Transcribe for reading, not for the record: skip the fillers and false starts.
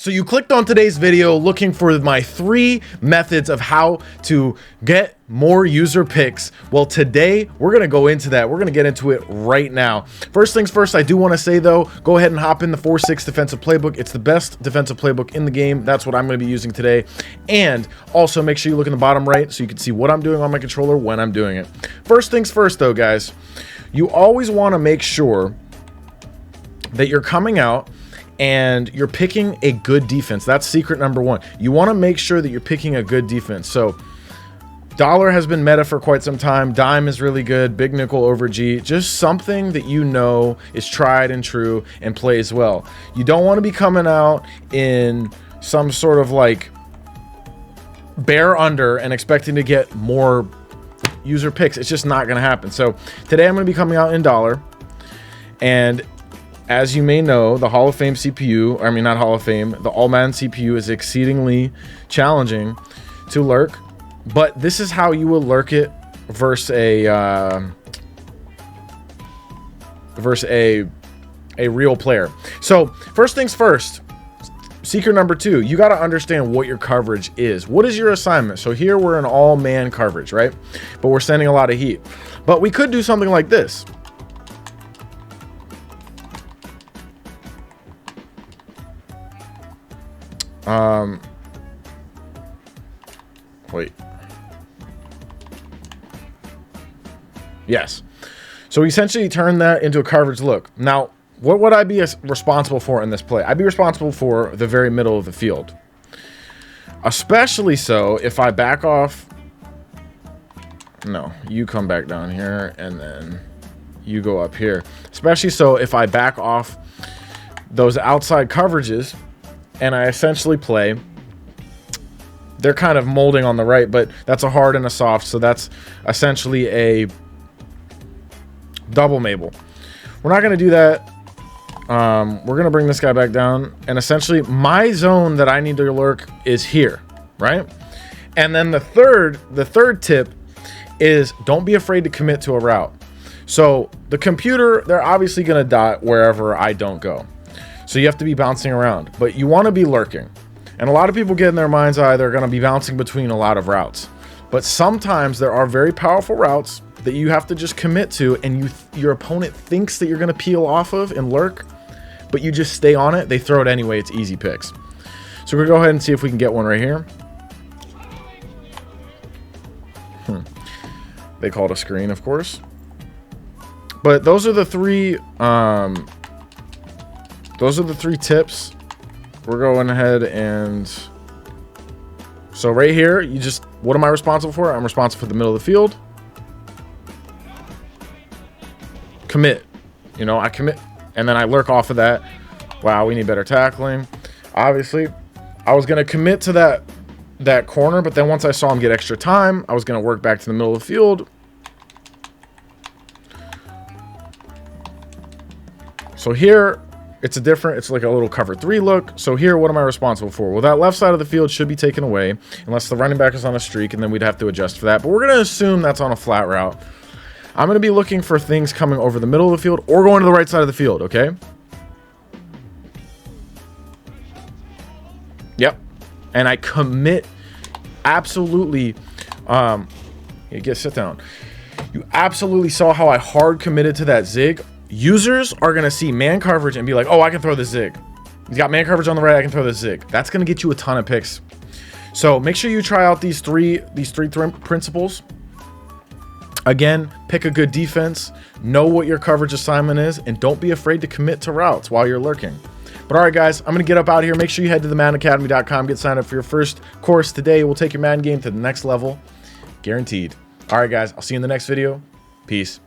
So you clicked on today's video looking for my 3 methods of how to get more user picks. Well, today we're going to go into that. We're going to get into it right now. First things first, I do want to say though, go ahead and hop in the 4-6 defensive playbook. It's the best defensive playbook in the game. That's what I'm going to be using today. And also make sure you look in the bottom right so you can see what I'm doing on my controller when I'm doing it. First things first though, guys, you always want to make sure that you're coming out and you're picking a good defense. That's secret number 1. You want to make sure that you're picking a good defense. So dollar has been meta for quite some time. Dime is really good. Big nickel over G. Just something that you know is tried and true and plays well. You don't want to be coming out in some sort of like bear under and expecting to get more user picks. It's just not going to happen. So today I'm going to be coming out in dollar. And as you may know, the Hall of Fame CPU, I mean, not Hall of Fame, the All Madden CPU is exceedingly challenging to lurk, but this is how you will lurk it versus a real player. So first things first, secret number 2, you got to understand what your coverage is. What is your assignment? So here we're in all man coverage, right? But we're sending a lot of heat, but we could do something like this. Wait. Yes. So essentially turn that into a coverage look. Now, what would I be responsible for in this play? I'd be responsible for the very middle of the field. Especially so if I back off. No, you come back down here and then you go up here. Especially so if I back off those outside coverages and I essentially play, they're kind of molding on the right, but that's a hard and a soft, so that's essentially a double Mabel. We're not going to do that. We're going to bring this guy back down, and essentially my zone that I need to lurk is here, right? And then the third tip is don't be afraid to commit to a route. So the computer, they're obviously going to dot wherever I don't go. So you have to be bouncing around, but you want to be lurking. And a lot of people get in their mind's eye, they're going to be bouncing between a lot of routes. But sometimes there are very powerful routes that you have to just commit to, and your opponent thinks that you're going to peel off of and lurk, but you just stay on it. They throw it anyway. It's easy picks. So we're going to go ahead and see if we can get one right here. They call it a screen, of course. But those are the 3... those are the 3 tips. We're going ahead and so right here, you just, what am I responsible for? I'm responsible for the middle of the field. Commit. You know, I commit and then I lurk off of that. Wow, we need better tackling. Obviously, I was going to commit to that corner, but then once I saw him get extra time, I was going to work back to the middle of the field. So here, it's like a little cover 3 look. So here, what am I responsible for? Well, that left side of the field should be taken away unless the running back is on a streak, and then we'd have to adjust for that. But we're going to assume that's on a flat route. I'm going to be looking for things coming over the middle of the field or going to the right side of the field, okay? Yep. And I commit absolutely. Sit down. You absolutely saw how I hard committed to that zig. Users are going to see man coverage and be like, oh, I can throw the zig. He's got man coverage on the right. I can throw the zig. That's going to get you a ton of picks. So make sure you try out these three principles. Again, pick a good defense, know what your coverage assignment is, and don't be afraid to commit to routes while you're lurking. But all right, guys, I'm going to get up out of here. Make sure you head to the MaddenAcademy.com. Get signed up for your first course today. We'll take your Madden game to the next level. Guaranteed. All right, guys, I'll see you in the next video. Peace.